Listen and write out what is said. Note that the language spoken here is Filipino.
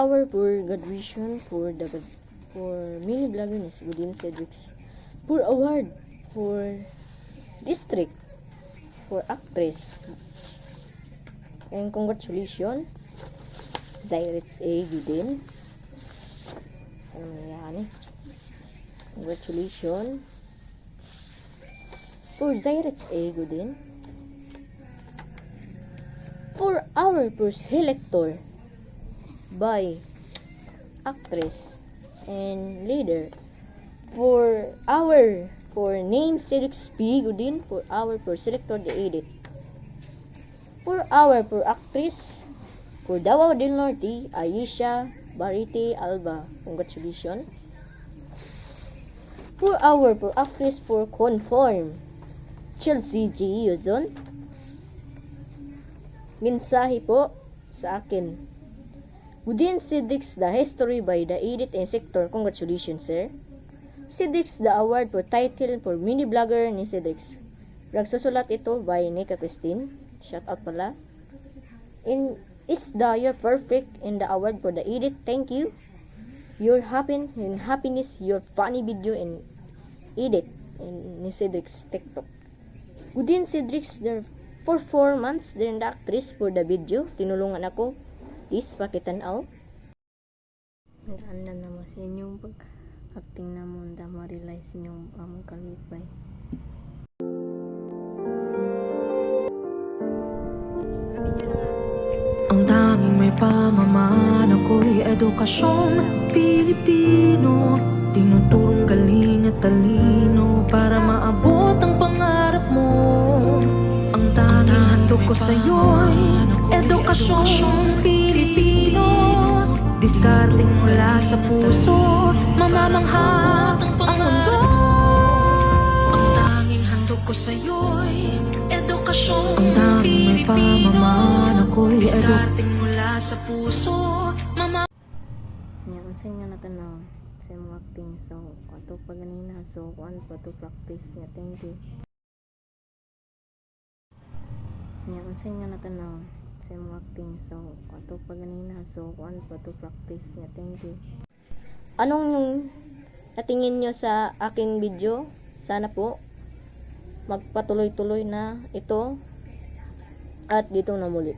hour for graduation for mini vloggers within Cedric's. 4 award for district for actress. And congratulations, Zyrex A. Gudin. Ano nangyari? Congratulations for Zyrex A. Gudin. 4 hour per selector by actress and leader. 4 hour for name Zyrex P. Gudin. 4 hour per selector the edit. 4 hour per actress for Davao del Norte, Aisha Barite Alba. Congratulations. 4 hour per actress for conform, Chelsea G. Yuzon. Mensahe po sa akin. Within Cedric's the history by the edit and sector. Congratulations, sir. Cedric's the award for title for mini vlogger ni Cedric's. Nagsusulat ito by Nika Christine. Shout out pala. In is the your perfect in the award for the edit. Thank you. Your happiness, your funny video and edit in Cedric's TikTok. Within Cedric's there performance din the actress for the video. Tinulungan ako. Please pakitanaw. Naganda naman sa inyong pag-acting na mo na ma-realize inyong among kalipay. Ang tanging may pamaman ako'y edukasyong Pilipino. Tinuturong galing at talino para maabot ang pangarap mo. Ang tanging handog ko sa'yo'y edukasyong Pilipino. Diskarting mula sa puso, mamamangha ang mundo. Ang tanging handog ko sa'yo'y edukasyong Pilipino. Diskarting mula sa puso, Yan, unsay nga natanaw sa mga acting. So, ato pa ganina. So, kuan pa to practice niya. Thank you. Yan, unsay nga natanaw sa mga acting. So, ato pa ganina. So, kuan pa to practice niya. Thank you. Anong yung natingin nyo sa aking video? Sana po magpatuloy-tuloy na ito at dito na muli.